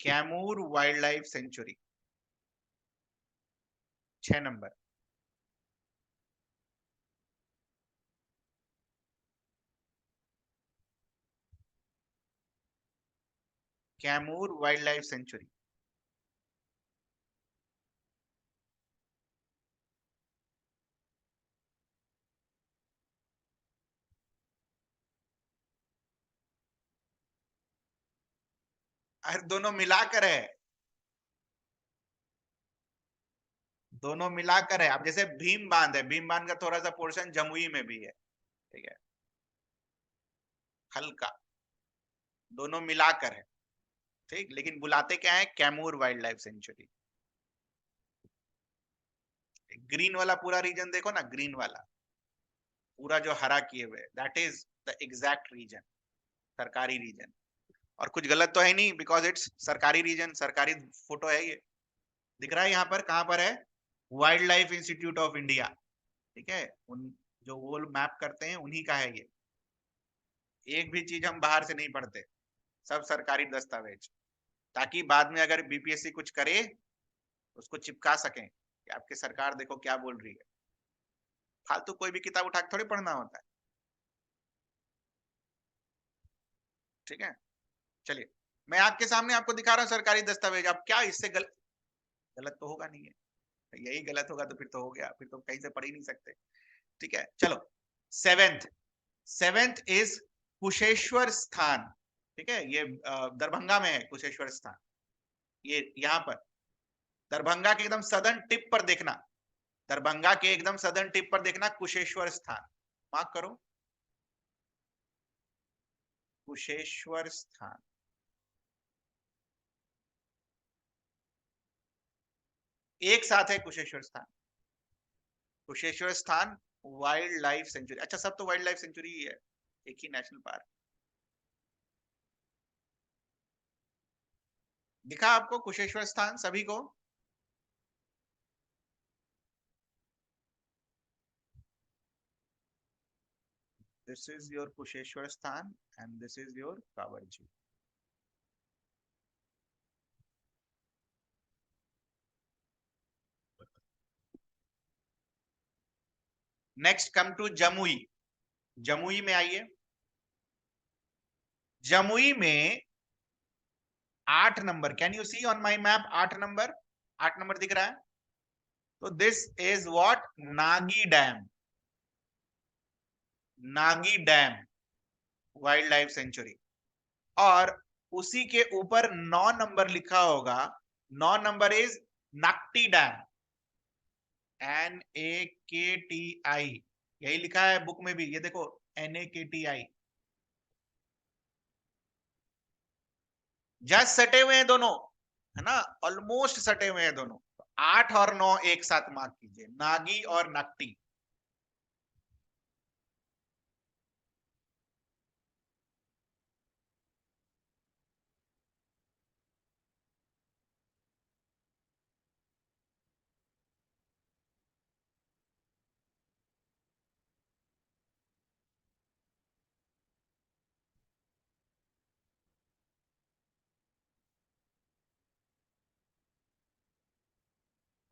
Kaimur wild life sanctuary. 6 number. Kaimur wild life sanctuary. अरे दोनों मिलाकर है, दोनों मिलाकर है। अब जैसे भीम बांध है, भीम बांध का थोड़ा सा पोर्शन जमुई में भी है, ठीक है, हल्का, दोनों मिलाकर है, ठीक। लेकिन बुलाते क्या है? Kaimur wild life sanctuary. Green वाला पूरा रीजन देखो ना, ग्रीन वाला पूरा जो हरा किए हुए, that is the exact region, सरकारी रीजन। और कुछ गलत तो है नहीं, बिकॉज इट्स सरकारी रीजन, सरकारी फोटो है ये, दिख रहा है यहाँ पर। कहां पर है? Wild life institute of India, ठीक है। उन जो वो मैप करते हैं उन्हीं का है ये। एक भी चीज हम बाहर से नहीं पढ़ते, सब सरकारी दस्तावेज, ताकि बाद में अगर बीपीएससी कुछ करे उसको चिपका सकें कि आपकी सरकार देखो क्या बोल रही है। फालतू कोई भी किताब उठा के थोड़ी पढ़ना होता है, ठीक है। चलिए, मैं आपके सामने आपको दिखा रहा हूँ सरकारी दस्तावेज। आप क्या इससे गलत तो होगा नहीं है? यही गलत होगा तो फिर तो हो गया, फिर तो कहीं से पढ़ ही नहीं सकते, ठीक है। चलो, सेवेंथ, सेवेंथ इज कुशेश्वर स्थान, ठीक है। ये दरभंगा में है कुशेश्वर स्थान। ये यहाँ पर दरभंगा के एकदम सदर्न टिप पर देखना, दरभंगा के एकदम सदर्न टिप पर देखना कुशेश्वर स्थान, मार्क करो, कुशेश्वर स्थान। एक साथ है कुशेश्वर स्थान, कुशेश्वर स्थान वाइल्ड लाइफ सेंचुरी। अच्छा, सब तो वाइल्ड लाइफ सेंचुरी ही है, एक ही नेशनल पार्क। दिखा आपको कुशेश्वर स्थान सभी को? This is your Kusheshwar Sthan and this is your Kanwar Jheel. Next come to Jamui. Jamui में आइए। जमुई में 8 number, can you see on my map? 8 number, 8 number दिख रहा है। तो this is what? Nagi dam, Nagi dam wildlife sanctuary. और उसी के ऊपर 9 नंबर लिखा होगा, 9 number is Nakti dam, NAKTI, यही लिखा है बुक में भी, ये देखो NAKTI। जस्ट सटे हुए हैं दोनों, है ना, ऑलमोस्ट सटे हुए हैं दोनों। 8 और 9 एक साथ मार्क कीजिए, नागी और नकटी।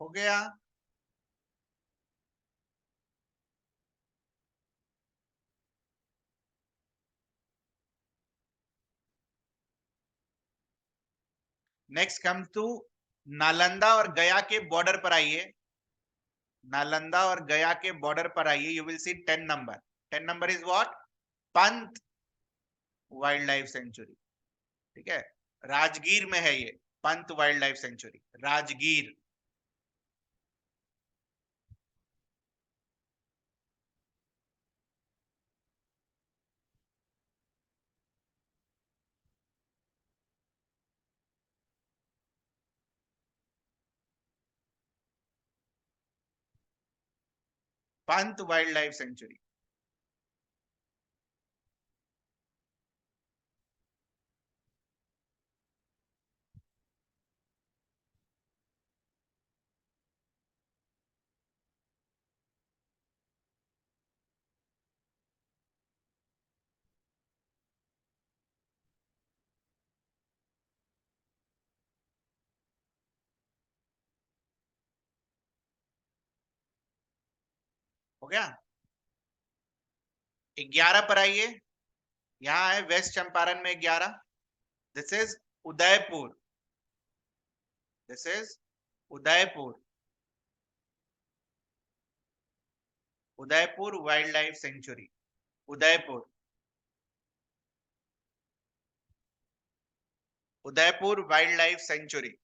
हो गया। नेक्स्ट कम टू नालंदा और गया के बॉर्डर पर आइए। नालंदा और गया के बॉर्डर पर आइए, you will see 10 number. 10 number is what? Pant wild life sanctuary. ठीक है, राजगीर में है ये Pant wild life sanctuary, Rajgir. Pant wild life sanctuary. हो गया। 11 पर आइए, यहां है वेस्ट चंपारण में 11। This is Udaipur, this is Udaipur. Udaipur wild life sanctuary, Udaipur. Udaipur wild life sanctuary.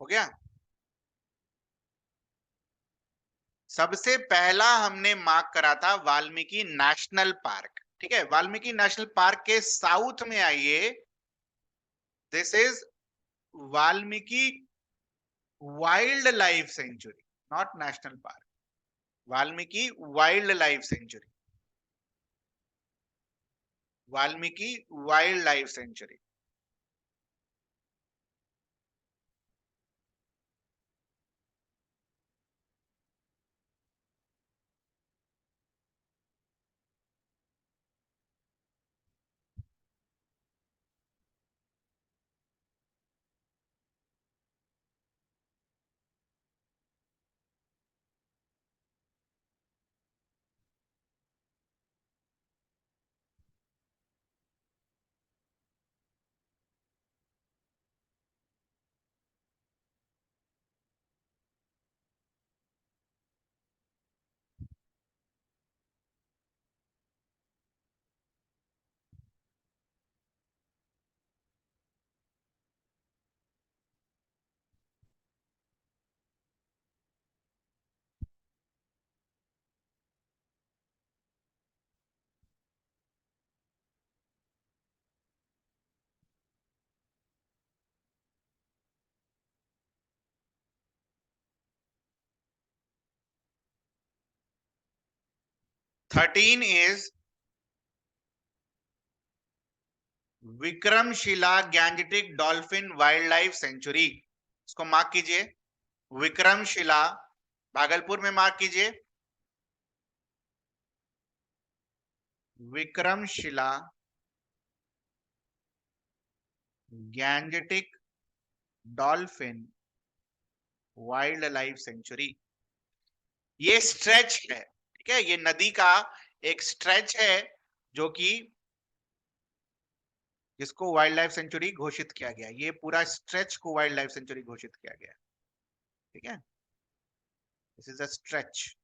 हो गया। सबसे पहला हमने मार्क करा था वाल्मीकि नेशनल पार्क। ठीक है, वाल्मीकि नेशनल पार्क के साउथ में आइए, this is Valmiki wildlife century, not national park, Valmiki wildlife sanctuary, Valmiki wildlife century. Thirteen is Vikramshila Gangetic dolphin wild life sanctuary. इसको मार्क कीजिए, विक्रमशिला, भागलपुर में मार्क कीजिए, Vikramshila Gangetic dolphin wild life sanctuary. ये stretch है, ठीक है, ये नदी का एक स्ट्रेच है जो कि जिसको वाइल्ड लाइफ सेंचुरी घोषित किया गया। ये पूरा स्ट्रेच को वाइल्ड लाइफ सेंचुरी घोषित किया गया। ठीक है, दिस इज अ स्ट्रेच।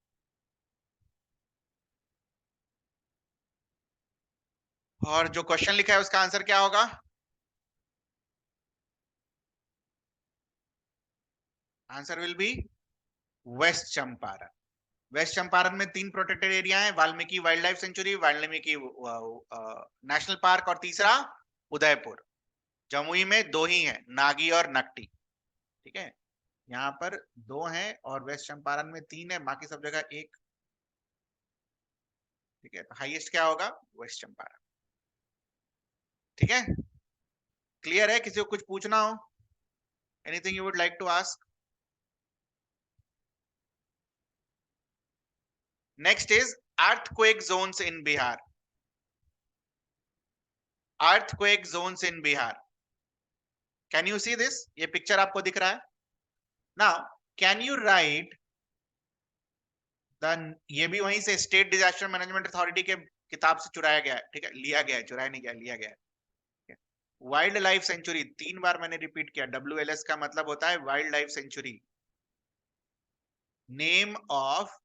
और जो क्वेश्चन लिखा है उसका आंसर क्या होगा? Answer will be west Champaran. West Champaran में 3 प्रोटेक्टेड एरिया है, Valmiki wildlife sanctuary, Valmiki national park और तीसरा उदयपुर। जमुई में दो ही हैं, नागी और नकटी, ठीक है। यहाँ पर दो हैं और वेस्ट चंपारण में तीन है, बाकी सब जगह एक, ठीक है। तो हाईएस्ट क्या होगा? वेस्ट चंपारण, ठीक है। क्लियर है? किसी को कुछ पूछना हो? Anything you would like to ask? Next is earthquake zones in Bihar. Earthquake zones in Bihar, can you see this? ये पिक्चर आपको दिख रहा है? Now can you write the, ये भी वहीं से स्टेट डिजास्टर मैनेजमेंट अथॉरिटी के किताब से चुराया गया है, ठीक है, लिया गया है, चुराया नहीं गया, लिया गया है। वाइल्ड लाइफ सेंचुरी, 3 बार मैंने रिपीट किया, WLS का मतलब होता है wild life sanctuary. Name of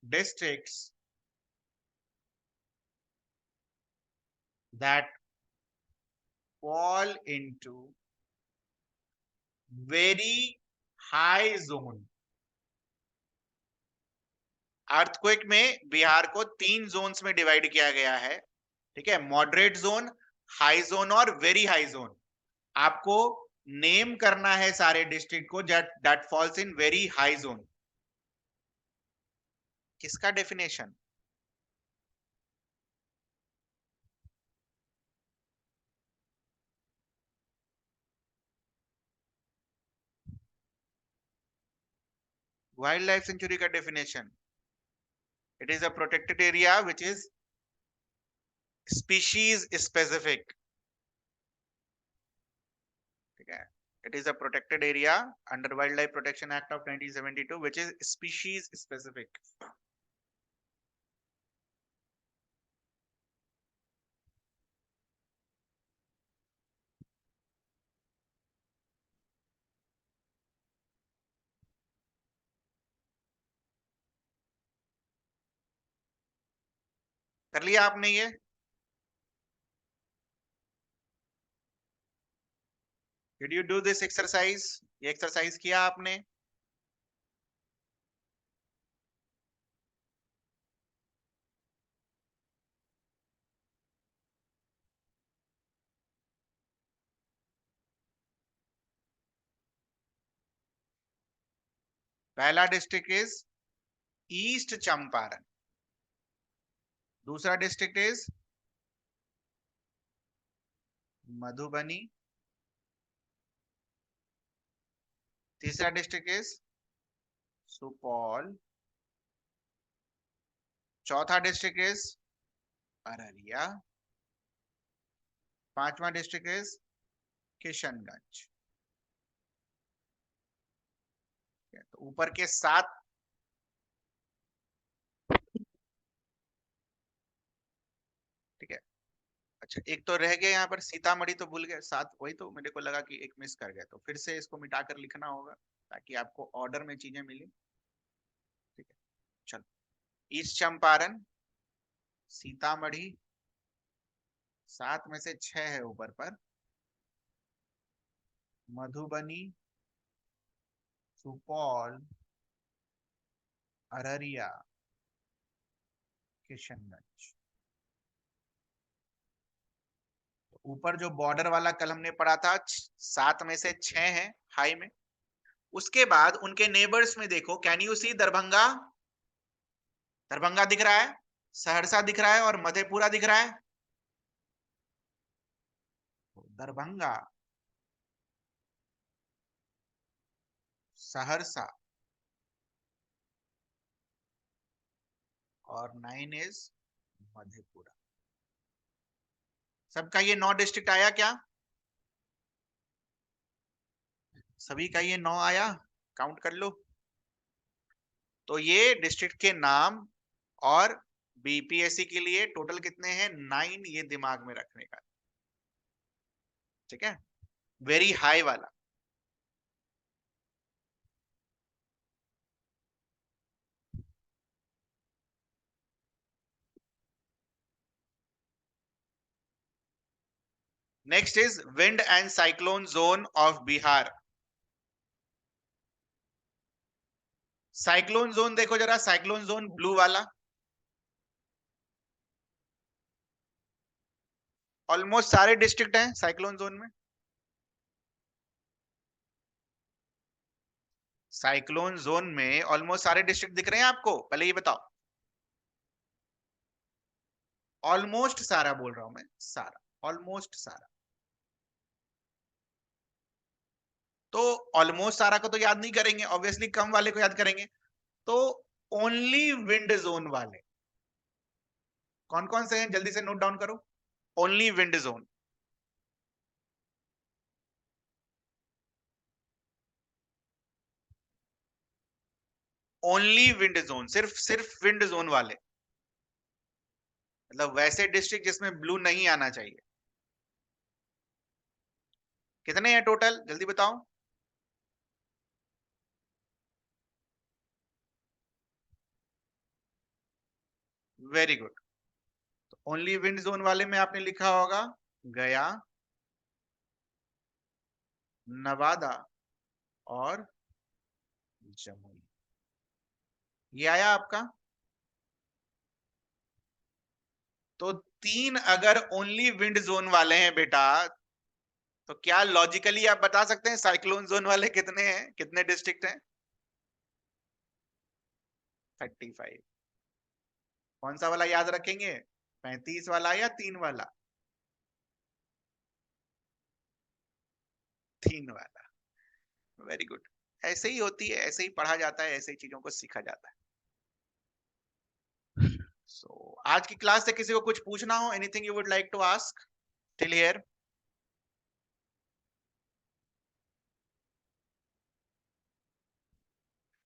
districts that fall into very high zone। Earthquake में बिहार को 3 जोन्स में डिवाइड किया गया है, ठीक है, मॉडरेट जोन, हाई जोन और वेरी हाई जोन। आपको नेम करना है सारे डिस्ट्रिक्ट को that falls in very high zone. किसका डेफिनेशन? वाइल्ड लाइफ सेंचुरी का definition, it is a protected area which is species specific, ठीक है। It is a protected area under Wildlife Protection Act of 1972, which is species specific. कर लिया आपने ये? Did you do this exercise? ये exercise किया आपने? पहला डिस्ट्रिक्ट इज ईस्ट चंपारण, दूसरा डिस्ट्रिक्ट इज मधुबनी, तीसरा डिस्ट्रिक्ट इज सुपौल, चौथा डिस्ट्रिक्ट इज अररिया, पांचवा डिस्ट्रिक्ट इज किशनगंज। तो ऊपर के 7, ठीक है। अच्छा, एक तो रह गया यहाँ पर सीतामढ़ी, तो भूल गए, 7, वही तो मेरे को लगा कि एक मिस कर गया, तो फिर से इसको मिटाकर लिखना होगा ताकि आपको ऑर्डर में चीजें मिली, ठीक है। चलो, ईस्ट चंपारण, सीतामढ़ी, 7 में से 6 है ऊपर पर, मधुबनी, सुपौल, अररिया, किशनगंज। ऊपर जो बॉर्डर वाला कल हमने पढ़ा था, 7 में से 6 है हाई में। उसके बाद उनके नेबर्स में देखो, कैन यू सी दरभंगा? दरभंगा दिख रहा है, सहरसा दिख रहा है और मधेपुरा दिख रहा है। दरभंगा, सहरसा और 9 इज मधेपुरा। सबका ये 9 डिस्ट्रिक्ट आया क्या? सभी का ये 9 आया? काउंट कर लो। तो ये डिस्ट्रिक्ट के नाम और बीपीएससी के लिए टोटल कितने हैं? 9, ये दिमाग में रखने का, ठीक है, वेरी हाई वाला। Next is wind and cyclone zone of Bihar. Cyclone zone देखो जरा, साइक्लोन जोन, ब्लू वाला, ऑलमोस्ट सारे डिस्ट्रिक्ट हैं साइक्लोन जोन में। साइक्लोन जोन में ऑलमोस्ट सारे डिस्ट्रिक्ट दिख रहे हैं आपको, पहले ये बताओ। ऑलमोस्ट सारा बोल रहा हूं मैं, सारा, ऑलमोस्ट सारा। तो ऑलमोस्ट सारा को तो याद नहीं करेंगे, ऑब्वियसली कम वाले को याद करेंगे। तो ओनली विंड जोन वाले कौन कौन से हैं, जल्दी से नोट डाउन करो। Only wind zone, only wind zone, सिर्फ सिर्फ विंड जोन वाले, मतलब वैसे डिस्ट्रिक्ट जिसमें ब्लू नहीं आना चाहिए। कितने हैं टोटल, जल्दी बताओ। Very good. तो ओनली विंड जोन वाले में आपने लिखा होगा गया, नवादा और जमुई। ये आया आपका। तो तीन अगर ओनली विंड जोन वाले हैं बेटा, तो क्या लॉजिकली आप बता सकते हैं साइक्लोन जोन वाले कितने हैं, कितने डिस्ट्रिक्ट हैं? 35। कौन सा वाला याद रखेंगे, 35 वाला या 3 वाला? 3 वाला। Very good. ऐसे ही होती है, ऐसे ही पढ़ा जाता है, ऐसे ही चीजों को सीखा जाता है। आज की क्लास से किसी को कुछ पूछना हो, anything you would like to ask till here?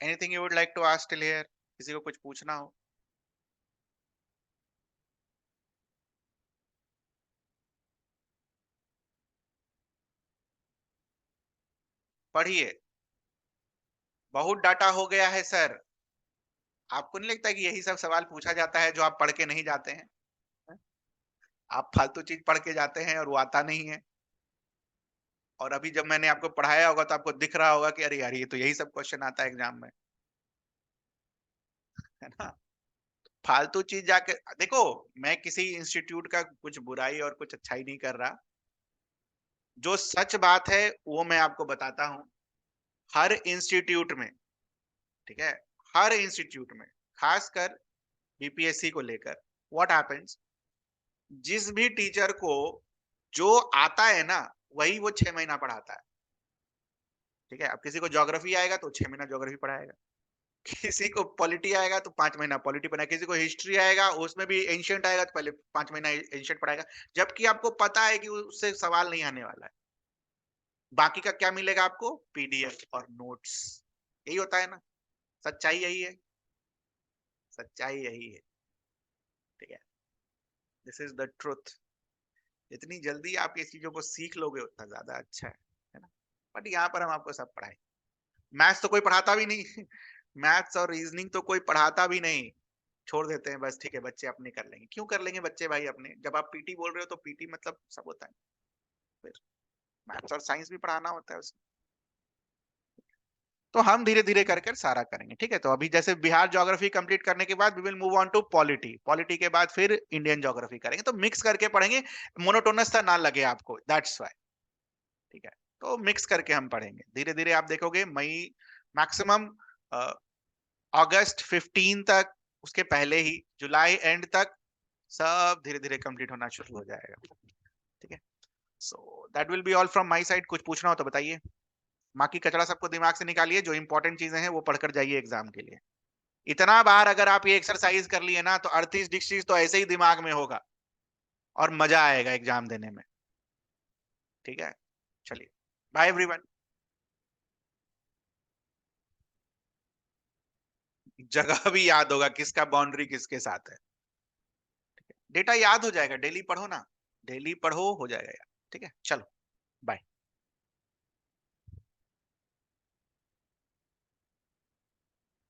Anything you would like to ask till here? किसी को कुछ पूछना हो? पढ़िए। बहुत डाटा हो गया है सर। आपको नहीं लगता कि यही सब सवाल पूछा जाता है जो आप पढ़ के नहीं जाते हैं? आप फालतू चीज पढ़ के जाते हैं और वो आता नहीं है। और अभी जब मैंने आपको पढ़ाया होगा तो आपको दिख रहा होगा कि अरे यार ये तो यही सब क्वेश्चन आता है एग्जाम में, है ना? फालतू चीज जाके देखो। मैं किसी इंस्टीट्यूट का कुछ बुराई और कुछ अच्छाई नहीं कर रहा। जो सच बात है वो मैं आपको बताता हूं। हर इंस्टीट्यूट में, ठीक है, हर इंस्टीट्यूट में, खासकर बीपीएससी को लेकर, व्हाट हैपेंस, जिस भी टीचर को जो आता है ना, वही वो 6 महीना पढ़ाता है। ठीक है, अब किसी को ज्योग्राफी आएगा तो 6 महीना ज्योग्राफी पढ़ाएगा, किसी को पॉलिटी आएगा तो 5 महीना पॉलिटी पढ़ाएगा, किसी को हिस्ट्री आएगा उसमें भी एंशियंट आएगा तो पहले 5 महीना एंशियंट पढ़ाएगा। जबकि आपको पता है कि उससे सवाल नहीं आने वाला है। बाकी का क्या मिलेगा आपको, पीडीएफ और नोट्स। यही होता है ना, सच्चाई यही है, सच्चाई यही है। ठीक है, दिस इज द ट्रुथ। जितनी जल्दी आप ये चीजों को सीख लोगे उतना ज्यादा अच्छा है ना? बट यहाँ पर हम आपको सब पढ़ाए। मैथ्स तो कोई पढ़ाता भी नहीं मैथ्स और रीजनिंग तो कोई पढ़ाता भी नहीं, छोड़ देते हैं बस, ठीक है बच्चे अपने कर लेंगे। क्यों कर लेंगे बच्चे भाई अपने, जब आप पीटी बोल रहे हो तो पीटी मतलब सब होता है। फिर मैथ्स और साइंस भी पढ़ाना होता है उसमें। तो हम धीरे धीरे कर कर सारा करेंगे, ठीक है? तो अभी जैसे बिहार ज्योग्राफी कंप्लीट करने के बाद we will move on to polity, polity के बाद फिर इंडियन ज्योग्राफी करेंगे। तो मिक्स करके पढ़ेंगे, मोनोटोनस सा ना लगे आपको, दैट्स व्हाई। ठीक है, तो मिक्स करके हम पढ़ेंगे धीरे धीरे। आप देखोगे मई मैक्सिमम, अगस्त 15 तक, उसके पहले ही जुलाई एंड तक सब धीरे धीरे कंप्लीट होना शुरू हो जाएगा। ठीक है, so that will be all from my side. कुछ पूछना हो तो बताइए। बाकी कचरा सबको दिमाग से निकालिए, जो इंपॉर्टेंट चीजें हैं वो पढ़कर जाइए एग्जाम के लिए। इतना बार अगर आप ये एक्सरसाइज कर लिए ना तो 38 डिस्ट्रिक्ट तो ऐसे ही दिमाग में होगा और मजा आएगा एग्जाम देने में। ठीक है, चलिए, बाय एवरीवन। जगह भी याद होगा किसका बाउंड्री किसके साथ है। डेटा याद हो जाएगा, डेली पढ़ो ना, डेली पढ़ो, हो जाएगा यार। ठीक है, चलो, बाय।